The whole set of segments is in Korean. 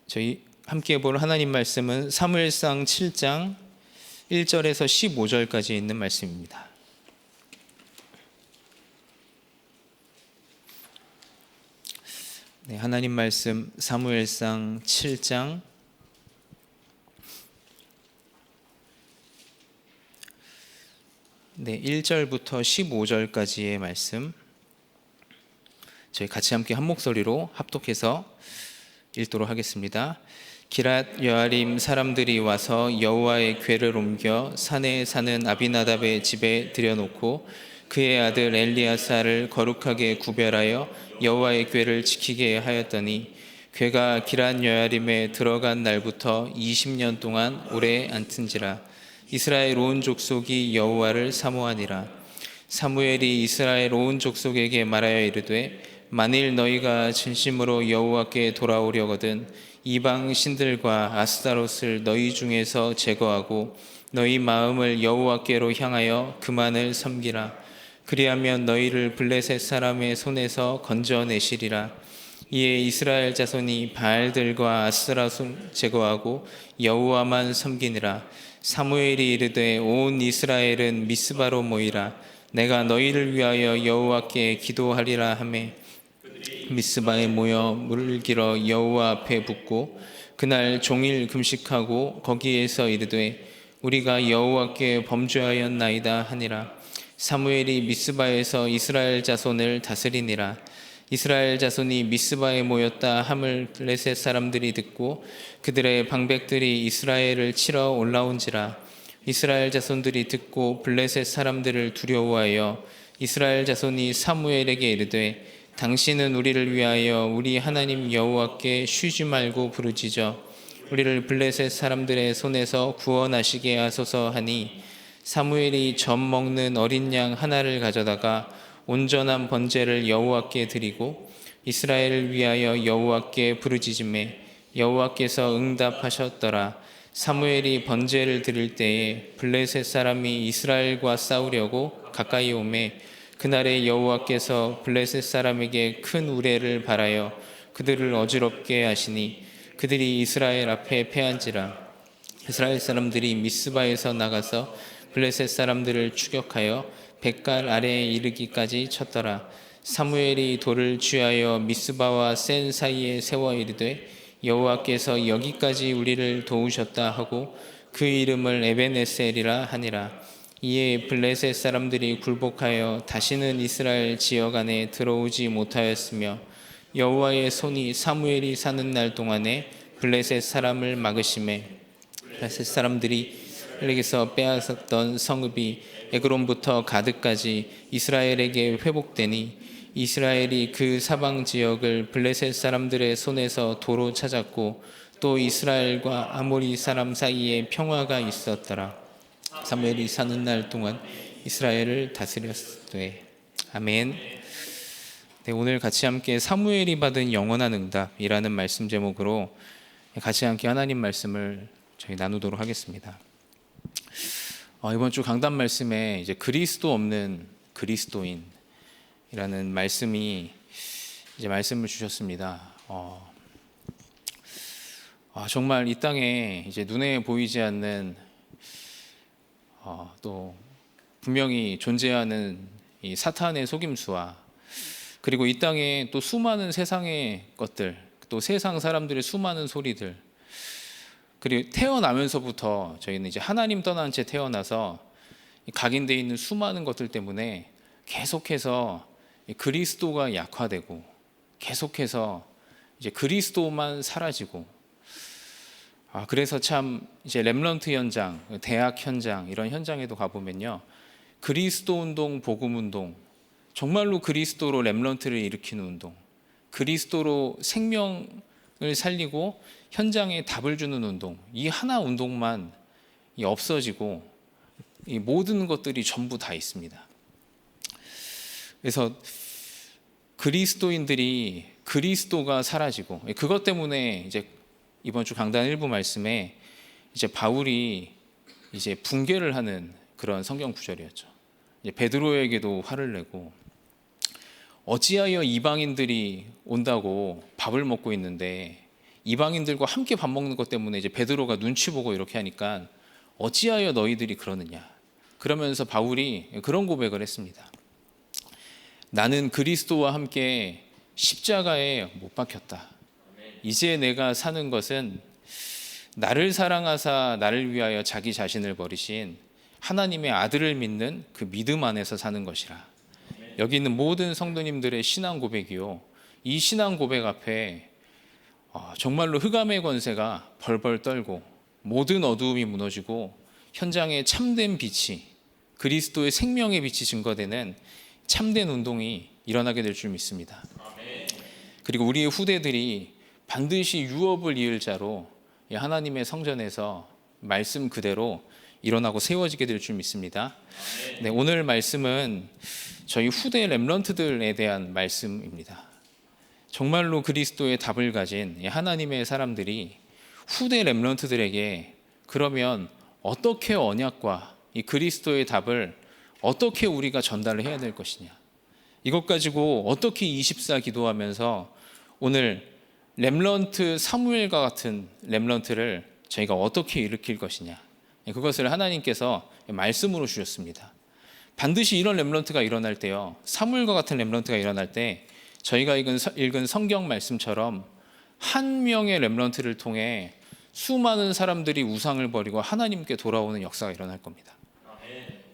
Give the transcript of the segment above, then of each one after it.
저희 함께 볼 하나님 말씀은 사무엘상 7장 1절에서 15절까지 있는 말씀입니다. 네, 하나님 말씀 사무엘상 7장 1절부터 15절까지의 말씀, 저희 같이 함께 한 목소리로 합독해서 읽도록 하겠습니다. 기랏 여아림 사람들이 와서 여호와의 궤를 옮겨 산에 사는 아비나답의 집에 들여놓고 그의 아들 엘리아사를 거룩하게 구별하여 여호와의 궤를 지키게 하였더니 궤가 기랏 여아림에 들어간 날부터 20년 동안 오래 앉은지라. 이스라엘 온 족속이 여호와를 사모하니라. 사무엘이 이스라엘 온 족속에게 말하여 이르되 만일 너희가 진심으로 여호와께 돌아오려거든 이방 신들과 아스타롯을 너희 중에서 제거하고 너희 마음을 여호와께로 향하여 그만을 섬기라. 그리하면 너희를 블레셋 사람의 손에서 건져내시리라. 이에 이스라엘 자손이 바알들과 아스타롯을 제거하고 여호와만 섬기니라. 사무엘이 이르되 온 이스라엘은 미스바로 모이라. 내가 너희를 위하여 여호와께 기도하리라 하매 미스바에 모여 물을 길어 여호와 앞에 붓고 그날 종일 금식하고 거기에서 이르되 우리가 여호와께 범죄하였나이다 하니라. 사무엘이 미스바에서 이스라엘 자손을 다스리니라. 이스라엘 자손이 미스바에 모였다 함을 블레셋 사람들이 듣고 그들의 방백들이 이스라엘을 치러 올라온지라. 이스라엘 자손들이 듣고 블레셋 사람들을 두려워하여 이스라엘 자손이 사무엘에게 이르되 당신은 우리를 위하여 우리 하나님 여호와께 쉬지 말고 부르짖어 우리를 블레셋 사람들의 손에서 구원하시게 하소서 하니 사무엘이 젖 먹는 어린 양 하나를 가져다가 온전한 번제를 여호와께 드리고 이스라엘을 위하여 여호와께 부르짖음에 여호와께서 응답하셨더라. 사무엘이 번제를 드릴 때에 블레셋 사람이 이스라엘과 싸우려고 가까이 오매 그날에 여호와께서 블레셋 사람에게 큰 우레를 발하여 그들을 어지럽게 하시니 그들이 이스라엘 앞에 패한지라. 이스라엘 사람들이 미스바에서 나가서 블레셋 사람들을 추격하여 벳갈 아래에 이르기까지 쳤더라. 사무엘이 돌을 취하여 미스바와 센 사이에 세워 이르되 여호와께서 여기까지 우리를 도우셨다 하고 그 이름을 에벤에셀이라 하니라. 이에 블레셋 사람들이 굴복하여 다시는 이스라엘 지역 안에 들어오지 못하였으며 여호와의 손이 사무엘이 사는 날 동안에 블레셋 사람을 막으심에 블레셋 사람들이 이스라엘에게서 빼앗았던 성읍이 에그론부터 가드까지 이스라엘에게 회복되니 이스라엘이 그 사방 지역을 블레셋 사람들의 손에서 도로 찾았고 또 이스라엘과 아모리 사람 사이에 평화가 있었더라. 사무엘이 사는 날 동안 이스라엘을 다스렸으되. 아멘. 네, 오늘 같이 함께 사무엘이 받은 영원한 응답이라는 말씀 제목으로 같이 함께 하나님 말씀을 저희 나누도록 하겠습니다. 이번 주 강단 말씀에 이제 그리스도 없는 그리스도인이라는 말씀이 이제 말씀을 주셨습니다. 정말 이 땅에 이제 눈에 보이지 않는 또 분명히 존재하는 이 사탄의 속임수와 그리고 이 땅에 또 수많은 세상의 것들, 또 세상 사람들의 수많은 소리들, 그리고 태어나면서부터 저희는 이제 하나님 떠난 채 태어나서 각인되어 있는 수많은 것들 때문에 계속해서 그리스도가 약화되고 계속해서 이제 그리스도만 사라지고 그래서 참 이제 렘넌트 현장, 대학 현장 이런 현장에도 가보면요 그리스도 운동, 복음 운동, 정말로 그리스도로 렘넌트를 일으키는 운동, 그리스도로 생명을 살리고 현장에 답을 주는 운동, 이 하나 운동만 없어지고 이 모든 것들이 전부 다 있습니다. 그래서 그리스도인들이 그리스도가 사라지고 그것 때문에 이제 이번 주 강단 일부 말씀에 이제 바울이 이제 붕괴를 하는 그런 성경 구절이었죠. 이제 베드로에게도 화를 내고 어찌하여 이방인들이 온다고 밥을 먹고 있는데 이방인들과 함께 밥 먹는 것 때문에 이제 베드로가 눈치 보고 이렇게 하니까 어찌하여 너희들이 그러느냐. 그러면서 바울이 그런 고백을 했습니다. 나는 그리스도와 함께 십자가에 못 박혔다. 이제 내가 사는 것은 나를 사랑하사 나를 위하여 자기 자신을 버리신 하나님의 아들을 믿는 그 믿음 안에서 사는 것이라. 여기 있는 모든 성도님들의 신앙 고백이요, 이 신앙 고백 앞에 정말로 흑암의 권세가 벌벌 떨고 모든 어두움이 무너지고 현장에 참된 빛이, 그리스도의 생명의 빛이 증거되는 참된 운동이 일어나게 될 줄 믿습니다. 그리고 우리의 후대들이 반드시 유업을 이을 자로 하나님의 성전에서 말씀 그대로 일어나고 세워지게 될 줄 믿습니다. 네, 오늘 말씀은 저희 후대 렘넌트들에 대한 말씀입니다. 정말로 그리스도의 답을 가진 하나님의 사람들이 후대 렘넌트들에게 그러면 어떻게 언약과 이 그리스도의 답을 어떻게 우리가 전달을 해야 될 것이냐, 이것 가지고 어떻게 24 기도하면서 오늘 렘넌트 사무엘과 같은 렘넌트를 저희가 어떻게 일으킬 것이냐, 그것을 하나님께서 말씀으로 주셨습니다. 반드시 이런 렘넌트가 일어날 때요, 사무엘과 같은 렘넌트가 일어날 때 저희가 읽은 성경 말씀처럼 한 명의 렘넌트를 통해 수많은 사람들이 우상을 버리고 하나님께 돌아오는 역사가 일어날 겁니다.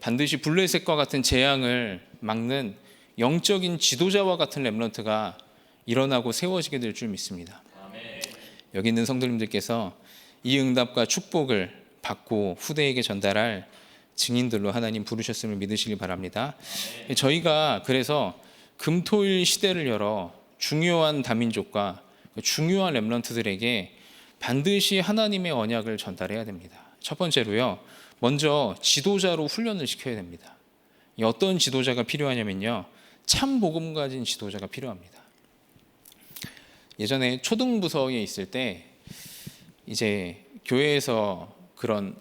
반드시 블레셋과 같은 재앙을 막는 영적인 지도자와 같은 렘넌트가 일어나고 세워지게 될 줄 믿습니다. 여기 있는 성도님들께서 이 응답과 축복을 받고 후대에게 전달할 증인들로 하나님 부르셨음을 믿으시기 바랍니다. 저희가 그래서 금토일 시대를 열어 중요한 다민족과 중요한 렘넌트들에게 반드시 하나님의 언약을 전달해야 됩니다. 첫 번째로요, 먼저 지도자로 훈련을 시켜야 됩니다. 어떤 지도자가 필요하냐면요, 참 복음 가진 지도자가 필요합니다. 예전에 초등부서에 있을 때 이제 교회에서 그런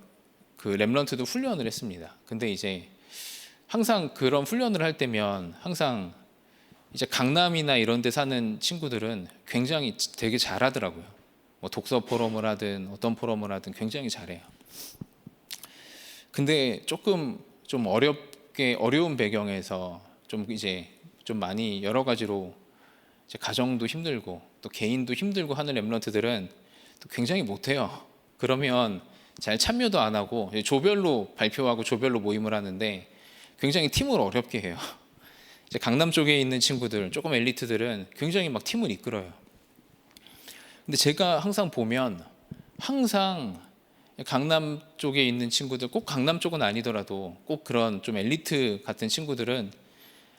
렘넌트도 훈련을 했습니다. 근데 이제 항상 그런 훈련을 할 때면 항상 이제 강남이나 이런 데 사는 친구들은 굉장히 되게 잘하더라고요. 뭐 독서 포럼을 하든 어떤 포럼을 하든 굉장히 잘해요. 근데 조금 좀 어려운 배경에서 좀 많이 여러 가지로 이제 가정도 힘들고 또 개인도 힘들고 하는 렘넌트들은 또 굉장히 못해요. 그러면 잘 참여도 안 하고 조별로 발표하고 조별로 모임을 하는데 굉장히 팀을 어렵게 해요. 이제 강남 쪽에 있는 친구들, 조금 엘리트들은 굉장히 막 팀을 이끌어요. 근데 제가 항상 보면 항상 강남 쪽에 있는 친구들, 꼭 강남 쪽은 아니더라도 꼭 그런 좀 엘리트 같은 친구들은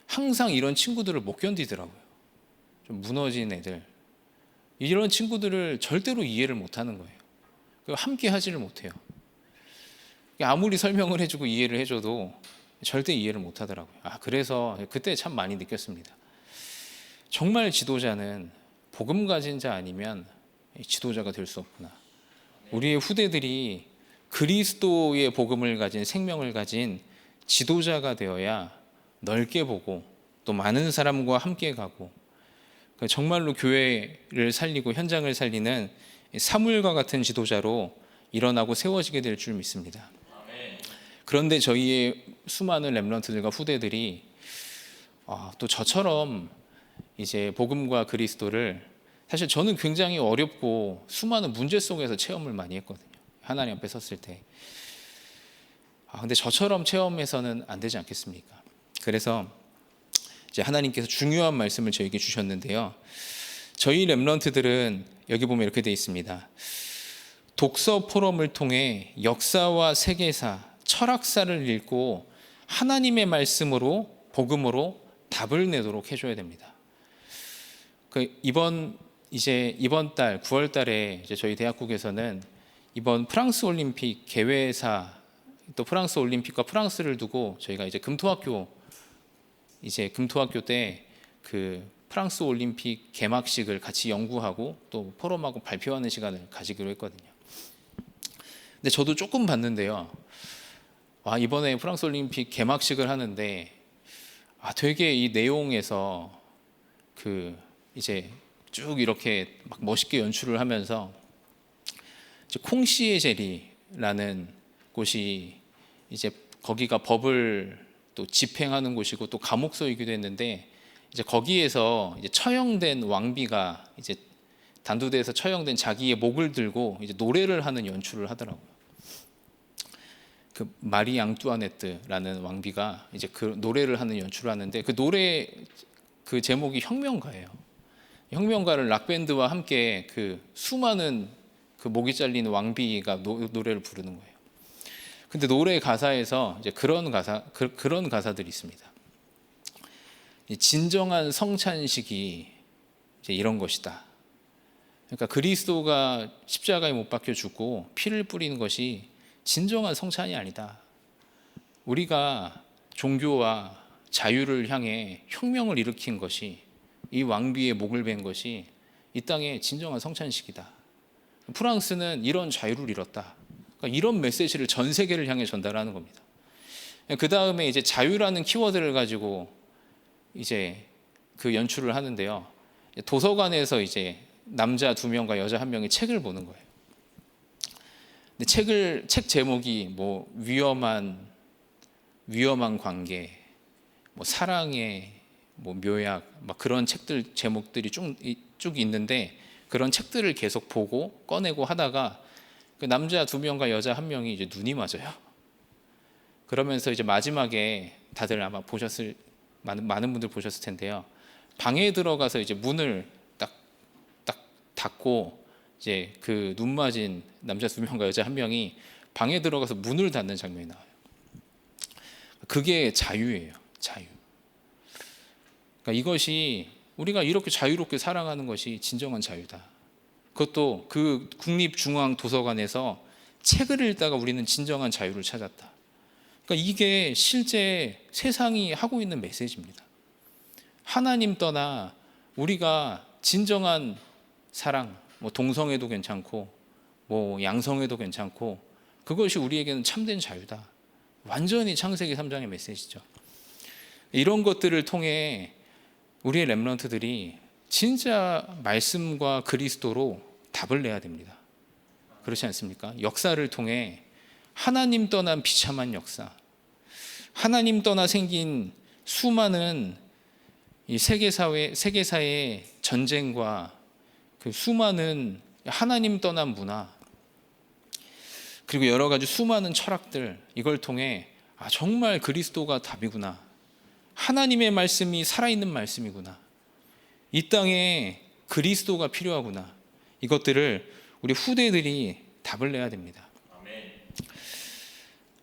항상 이런 친구들을 못 견디더라고요. 좀 무너진 애들, 이런 친구들을 절대로 이해를 못하는 거예요. 함께 하지를 못해요. 아무리 설명을 해주고 이해를 해줘도 절대 이해를 못하더라고요. 그래서 그때 참 많이 느꼈습니다. 정말 지도자는 복음 가진 자 아니면 지도자가 될 수 없구나. 우리의 후대들이 그리스도의 복음을 가진, 생명을 가진 지도자가 되어야 넓게 보고 또 많은 사람과 함께 가고 정말로 교회를 살리고 현장을 살리는 사무엘과 같은 지도자로 일어나고 세워지게 될 줄 믿습니다. 그런데 저희의 수많은 렘넌트들과 후대들이 또 저처럼 이제 복음과 그리스도를, 사실 저는 굉장히 어렵고 수많은 문제 속에서 체험을 많이 했거든요. 하나님 앞에 섰을 때. 근데 저처럼 체험해서는 안 되지 않겠습니까? 그래서 이제 하나님께서 중요한 말씀을 저에게 주셨는데요. 저희 렘넌트들은 여기 보면 이렇게 되어 있습니다. 독서 포럼을 통해 역사와 세계사, 철학사를 읽고 하나님의 말씀으로, 복음으로 답을 내도록 해줘야 됩니다. 이번 달 9월 달에 이제 저희 대학국에서는 이번 프랑스 올림픽 개회사, 또 프랑스 올림픽과 프랑스를 두고 저희가 이제 금토학교 때 그 프랑스 올림픽 개막식을 같이 연구하고 또 포럼하고 발표하는 시간을 가지기로 했거든요. 근데 저도 조금 봤는데요. 이번에 프랑스 올림픽 개막식을 하는데 되게 이 내용에서 이제 쭉 이렇게 막 멋있게 연출을 하면서 이제 콩씨의 제리라는 곳이 이제 거기가 법을 또 집행하는 곳이고 또 감옥소이기도 했는데, 이제 거기에서 이제 처형된 왕비가 이제 단두대에서 처형된 자기의 목을 들고 이제 노래를 하는 연출을 하더라고요. 그 마리 앙뚜아네트라는 왕비가 이제 그 노래를 하는 연출을 하는데, 그 노래 그 제목이 혁명가예요. 혁명가를 락밴드와 함께 그 수많은 그 목이 잘린 왕비가 노래를 부르는 거예요. 근데 노래 가사에서 이제 그런 가사들이 있습니다. 진정한 성찬식이 이제 이런 것이다. 그러니까 그리스도가 십자가에 못 박혀 죽고 피를 뿌리는 것이 진정한 성찬이 아니다. 우리가 종교와 자유를 향해 혁명을 일으킨 것이, 이 왕비의 목을 벤 것이 이 땅의 진정한 성찬식이다. 프랑스는 이런 자유를 잃었다. 그러니까 이런 메시지를 전 세계를 향해 전달하는 겁니다. 그 다음에 이제 자유라는 키워드를 가지고 이제 그 연출을 하는데요. 도서관에서 이제 남자 2명과 여자 1명이 책을 보는 거예요. 근데 책 제목이 뭐 위험한 관계, 뭐 사랑의 뭐 묘약, 막 그런 책들 제목들이 쭉 있는데, 그런 책들을 계속 보고 꺼내고 하다가 그 남자 2명과 여자 1명이 이제 눈이 맞아요. 그러면서 이제 마지막에 다들 아마 많은 분들 보셨을 텐데요. 방에 들어가서 이제 문을 딱 닫고 이제 그 눈 맞은 남자 2명과 여자 1명이 방에 들어가서 문을 닫는 장면이 나와요. 그게 자유예요. 자유. 그러니까 이것이 우리가 이렇게 자유롭게 살아가는 것이 진정한 자유다. 그것도 그 국립중앙도서관에서 책을 읽다가 우리는 진정한 자유를 찾았다. 그러니까 이게 실제 세상이 하고 있는 메시지입니다. 하나님 떠나 우리가 진정한 사랑, 뭐 동성애도 괜찮고 뭐 양성애도 괜찮고, 그것이 우리에게는 참된 자유다. 완전히 창세기 3장의 메시지죠. 이런 것들을 통해 우리의 렘넌트들이 진짜 말씀과 그리스도로 답을 내야 됩니다. 그렇지 않습니까? 역사를 통해 하나님 떠난 비참한 역사, 하나님 떠나 생긴 수많은 이 세계사의 전쟁과 그 수많은 하나님 떠난 문화, 그리고 여러 가지 수많은 철학들, 이걸 통해 정말 그리스도가 답이구나, 하나님의 말씀이 살아있는 말씀이구나, 이 땅에 그리스도가 필요하구나, 이것들을 우리 후대들이 답을 내야 됩니다.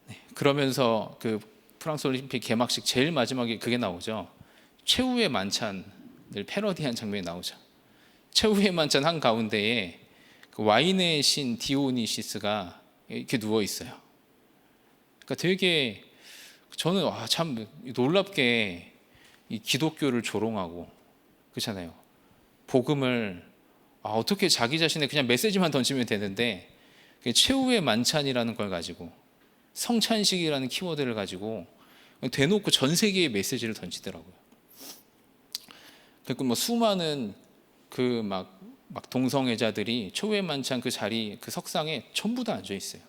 네, 그러면서 그 프랑스 올림픽 개막식 제일 마지막에 그게 나오죠. 최후의 만찬을 패러디한 장면이 나오죠. 최후의 만찬 한가운데에 그 와인의 신 디오니시스가 이렇게 누워 있어요. 그러니까 되게 저는 참 놀랍게 이 기독교를 조롱하고, 그렇잖아요. 복음을 어떻게 자기 자신의 그냥 메시지만 던지면 되는데, 최후의 만찬이라는 걸 가지고, 성찬식이라는 키워드를 가지고 대놓고 전 세계의 메시지를 던지더라고요. 그리고 뭐 수많은 그 막 동성애자들이 최후의 만찬 그 자리, 그 석상에 전부 다 앉아 있어요.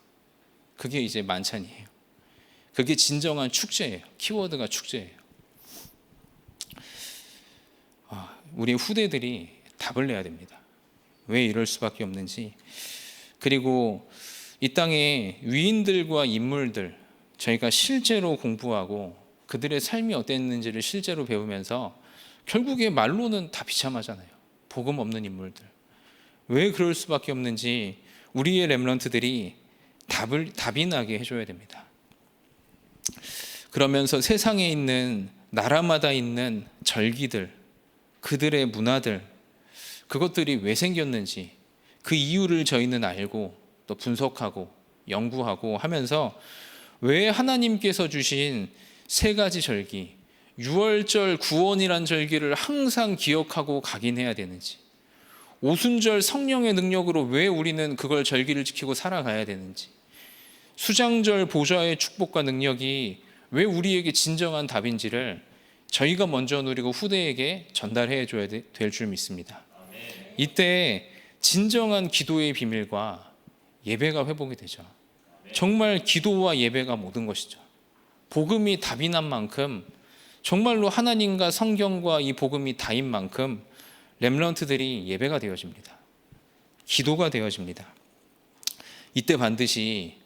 그게 이제 만찬이에요. 그게 진정한 축제예요. 키워드가 축제예요. 우리 후대들이 답을 내야 됩니다. 왜 이럴 수밖에 없는지. 그리고 이 땅의 위인들과 인물들, 저희가 실제로 공부하고 그들의 삶이 어땠는지를 실제로 배우면서 결국에 말로는 다 비참하잖아요. 복음 없는 인물들. 왜 그럴 수밖에 없는지 우리의 렘넌트들이 답이 나게 해줘야 됩니다. 그러면서 세상에 있는, 나라마다 있는 절기들, 그들의 문화들, 그것들이 왜 생겼는지 그 이유를 저희는 알고 또 분석하고 연구하고 하면서 왜 하나님께서 주신 3가지 절기, 유월절, 구원이란 절기를 항상 기억하고 각인해야 되는지, 오순절 성령의 능력으로 왜 우리는 그걸 절기를 지키고 살아가야 되는지, 수장절 보좌의 축복과 능력이 왜 우리에게 진정한 답인지를 저희가 먼저 누리고 후대에게 전달해 줘야 될 줄 믿습니다. 이때 진정한 기도의 비밀과 예배가 회복이 되죠. 정말 기도와 예배가 모든 것이죠. 복음이 답이 난 만큼, 정말로 하나님과 성경과 이 복음이 다인 만큼 렘넌트들이 예배가 되어집니다. 기도가 되어집니다. 이때 반드시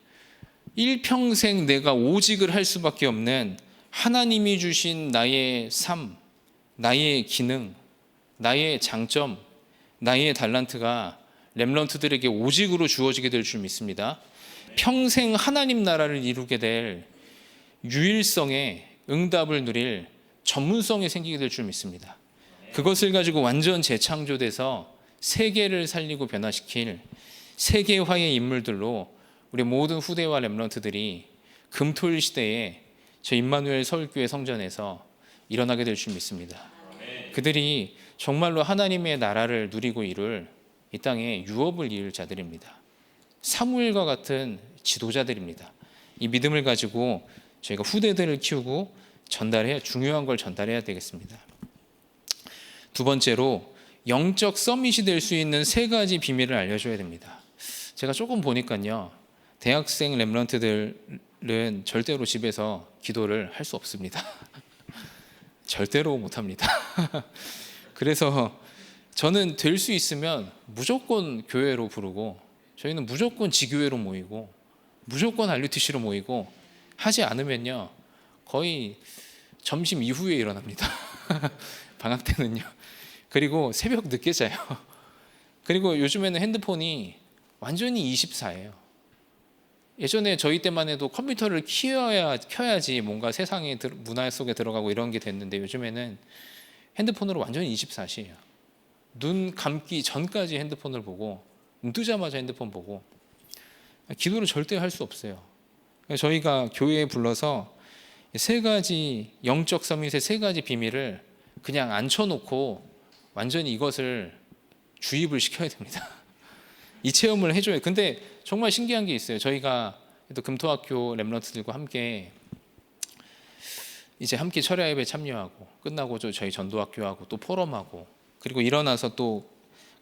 일평생 내가 오직을 할 수밖에 없는 하나님이 주신 나의 삶, 나의 기능, 나의 장점, 나의 달란트가 렘넌트들에게 오직으로 주어지게 될 줄 믿습니다. 평생 하나님 나라를 이루게 될 유일성의 응답을 누릴 전문성이 생기게 될 줄 믿습니다. 그것을 가지고 완전 재창조돼서 세계를 살리고 변화시킬 세계화의 인물들로 우리 모든 후대와 렘넌트들이 금토일 시대에 저 임마누엘 서울교회 성전에서 일어나게 될 줄 믿습니다. 그들이 정말로 하나님의 나라를 누리고 이룰 이 땅에 유업을 이을 자들입니다. 사무엘과 같은 지도자들입니다. 이 믿음을 가지고 저희가 후대들을 키우고 중요한 걸 전달해야 되겠습니다. 두 번째로 영적 서밋이 될 수 있는 세 가지 비밀을 알려줘야 됩니다. 제가 조금 보니까요, 대학생 렘넌트들은 절대로 집에서 기도를 할 수 없습니다. 절대로 못합니다. 그래서 저는 될 수 있으면 무조건 교회로 부르고, 저희는 무조건 지교회로 모이고 무조건 RUTC로 모이고, 하지 않으면요 거의 점심 이후에 일어납니다. 방학 때는요. 그리고 새벽 늦게 자요. 그리고 요즘에는 핸드폰이 완전히 24예요. 예전에 저희 때만 해도 컴퓨터를 켜야지 뭔가 세상의 문화 속에 들어가고 이런 게 됐는데, 요즘에는 핸드폰으로 완전히 24시예요. 눈 감기 전까지 핸드폰을 보고, 눈 뜨자마자 핸드폰 보고, 기도를 절대 할 수 없어요. 저희가 교회에 불러서 세 가지 영적 서밋의 세 가지 비밀을 그냥 앉혀놓고 완전히 이것을 주입을 시켜야 됩니다. 이 체험을 해줘요. 근데 정말 신기한 게 있어요. 저희가 또 금토학교 렘넌트들과 함께 이제 함께 철야 예배 참여하고, 끝나고 저희 전도학교하고 또 포럼하고, 그리고 일어나서 또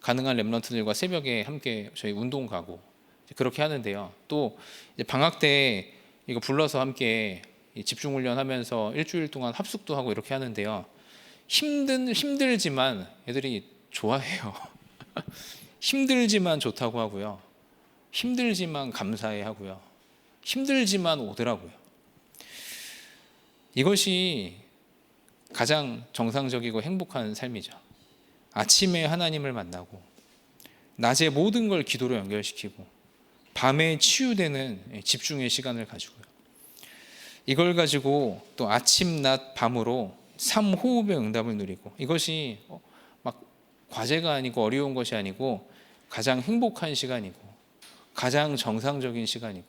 가능한 렘넌트들과 새벽에 함께 저희 운동 가고 그렇게 하는데요. 또 이제 방학 때 이거 불러서 함께 집중 훈련하면서 일주일 동안 합숙도 하고 이렇게 하는데요. 힘들지만 애들이 좋아해요. 힘들지만 좋다고 하고요. 힘들지만 감사해 하고요. 힘들지만 오더라고요. 이것이 가장 정상적이고 행복한 삶이죠. 아침에 하나님을 만나고, 낮에 모든 걸 기도로 연결시키고, 밤에 치유되는 집중의 시간을 가지고요. 이걸 가지고 또 아침, 낮, 밤으로 3호흡의 응답을 누리고, 이것이 막 과제가 아니고 어려운 것이 아니고 가장 행복한 시간이고 가장 정상적인 시간이고,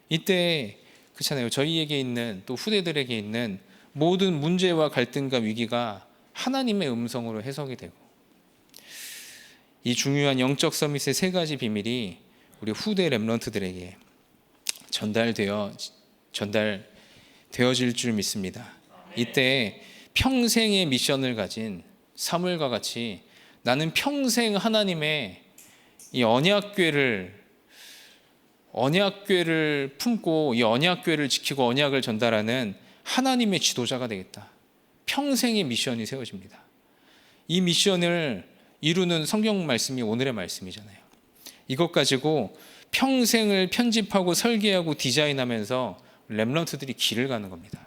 이때 그렇잖아요. 저희에게 있는, 또 후대들에게 있는 모든 문제와 갈등과 위기가 하나님의 음성으로 해석이 되고, 이 중요한 영적 서밋의 세 가지 비밀이 우리 후대 렘넌트들에게 전달되어질 줄 믿습니다. 이때 평생의 미션을 가진 사무엘과 같이 나는 평생 하나님의 이 언약궤를 품고 이 언약궤를 지키고 언약을 전달하는 하나님의 지도자가 되겠다. 평생의 미션이 세워집니다. 이 미션을 이루는 성경 말씀이 오늘의 말씀이잖아요. 이것 가지고 평생을 편집하고 설계하고 디자인하면서 렘넌트들이 길을 가는 겁니다.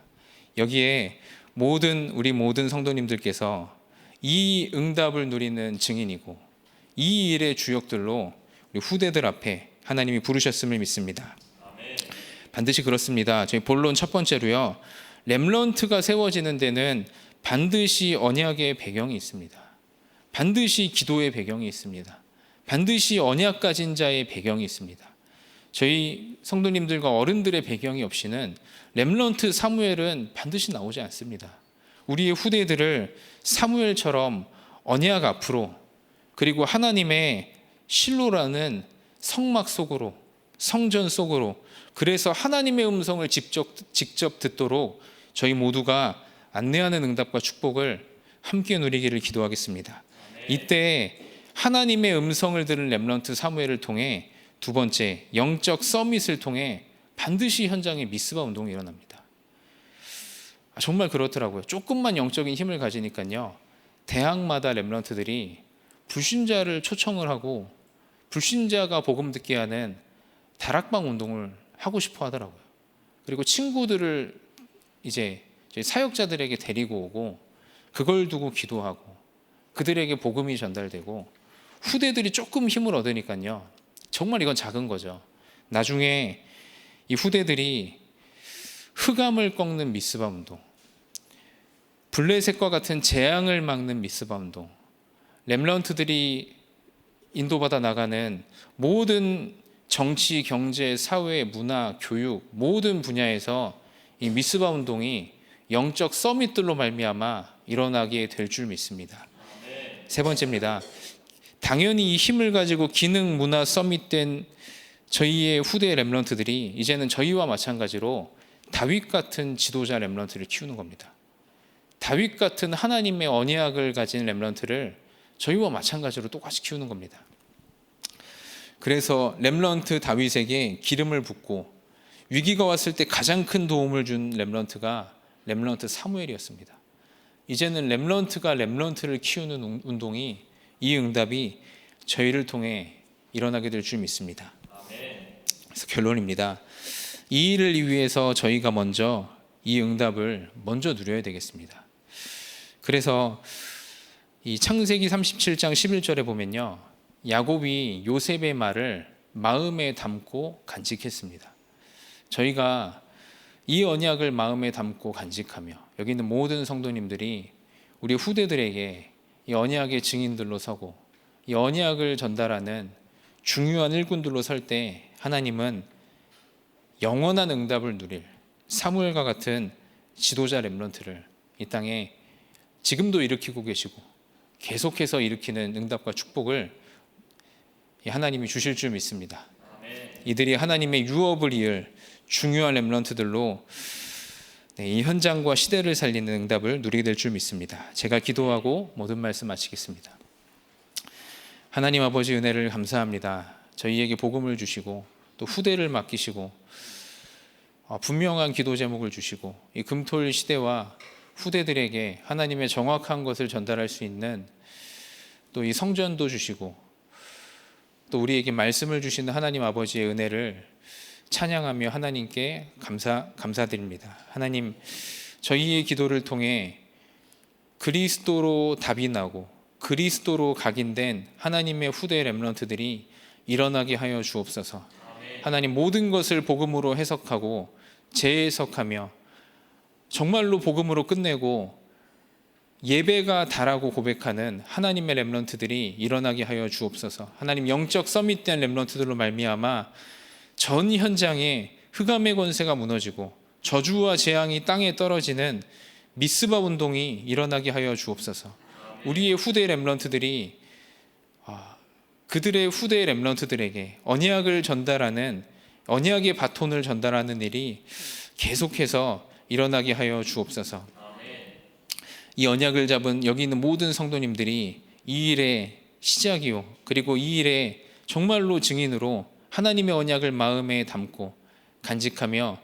여기에 우리 모든 성도님들께서 이 응답을 누리는 증인이고, 이 일의 주역들로 우리 후대들 앞에 하나님이 부르셨음을 믿습니다. 반드시 그렇습니다. 저희 본론 첫 번째로요, 렘넌트가 세워지는 데는 반드시 언약의 배경이 있습니다. 반드시 기도의 배경이 있습니다. 반드시 언약 가진 자의 배경이 있습니다. 저희 성도님들과 어른들의 배경이 없이는 렘넌트 사무엘은 반드시 나오지 않습니다. 우리의 후대들을 사무엘처럼 언약 앞으로, 그리고 하나님의 실로라는 성막 속으로, 성전 속으로, 그래서 하나님의 음성을 직접 듣도록 저희 모두가 안내하는 응답과 축복을 함께 누리기를 기도하겠습니다. 이때 하나님의 음성을 들은 렘넌트 사무엘을 통해 두 번째 영적 서밋을 통해 반드시 현장에 미스바 운동이 일어납니다. 정말 그렇더라고요. 조금만 영적인 힘을 가지니까요, 대학마다 렘넌트들이 불신자를 초청을 하고 불신자가 복음 듣게 하는 다락방 운동을 하고 싶어 하더라고요. 그리고 친구들을 이제 사역자들에게 데리고 오고 그걸 두고 기도하고 그들에게 복음이 전달되고 후대들이 조금 힘을 얻으니까요, 정말 이건 작은 거죠. 나중에 이 후대들이 흑암을 꺾는 미스바 운동, 블레셋과 같은 재앙을 막는 미스바 운동, 렘넌트들이 인도받아 나가는 모든 정치, 경제, 사회, 문화, 교육 모든 분야에서 이 미스바 운동이 영적 서밋들로 말미암아 일어나게 될 줄 믿습니다. 세 번째입니다. 당연히 이 힘을 가지고 기능, 문화 서밋된 저희의 후대 렘넌트들이 이제는 저희와 마찬가지로 다윗 같은 지도자 렘넌트를 키우는 겁니다. 다윗 같은 하나님의 언약을 가진 렘넌트를 저희와 마찬가지로 똑같이 키우는 겁니다. 그래서 렘넌트 다윗에게 기름을 붓고 위기가 왔을 때 가장 큰 도움을 준 렘넌트가 렘넌트 사무엘이었습니다. 이제는 렘넌트가 렘넌트를 키우는 운동이, 이 응답이 저희를 통해 일어나게 될 줄 믿습니다. 그래서 결론입니다. 이 일을 위해서 저희가 먼저 이 응답을 먼저 누려야 되겠습니다. 그래서 이 창세기 37장 11절에 보면요, 야곱이 요셉의 말을 마음에 담고 간직했습니다. 저희가 이 언약을 마음에 담고 간직하며 여기 있는 모든 성도님들이 우리 후대들에게 이 언약의 증인들로 서고 이 언약을 전달하는 중요한 일꾼들로 설 때 하나님은 영원한 응답을 누릴 사무엘과 같은 지도자 렘넌트를 이 땅에 지금도 일으키고 계시고 계속해서 일으키는 응답과 축복을 하나님이 주실 줄 믿습니다. 이들이 하나님의 유업을 이을 중요한 렘넌트들로 이 현장과 시대를 살리는 응답을 누리게 될 줄 믿습니다. 제가 기도하고 모든 말씀 마치겠습니다. 하나님 아버지, 은혜를 감사합니다. 저희에게 복음을 주시고 또 후대를 맡기시고 분명한 기도 제목을 주시고 이 금토일 시대와 후대들에게 하나님의 정확한 것을 전달할 수 있는 또 이 성전도 주시고 또 우리에게 말씀을 주시는 하나님 아버지의 은혜를 찬양하며 하나님께 감사드립니다. 하나님, 저희의 기도를 통해 그리스도로 답이 나고 그리스도로 각인된 하나님의 후대 렘넌트들이 일어나게 하여 주옵소서. 하나님, 모든 것을 복음으로 해석하고 재해석하며 정말로 복음으로 끝내고 예배가 다라고 고백하는 하나님의 렘넌트들이 일어나게 하여 주옵소서. 하나님, 영적 서밋된 렘넌트들로 말미암아 전 현장에 흑암의 권세가 무너지고 저주와 재앙이 땅에 떨어지는 미스바 운동이 일어나게 하여 주옵소서. 우리의 후대 렘넌트들이 그들의 후대 렘넌트들에게 언약을 전달하는, 언약의 바톤을 전달하는 일이 계속해서 일어나게 하여 주옵소서. 이 언약을 잡은 여기 있는 모든 성도님들이 이 일의 시작이요, 그리고 이 일의 정말로 증인으로 하나님의 언약을 마음에 담고 간직하며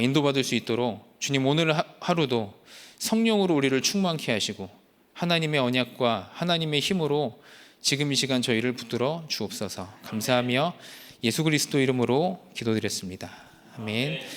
인도받을 수 있도록 주님, 오늘 하루도 성령으로 우리를 충만케 하시고 하나님의 언약과 하나님의 힘으로 지금 이 시간 저희를 붙들어 주옵소서. 감사하며 예수 그리스도 이름으로 기도드렸습니다. 아멘.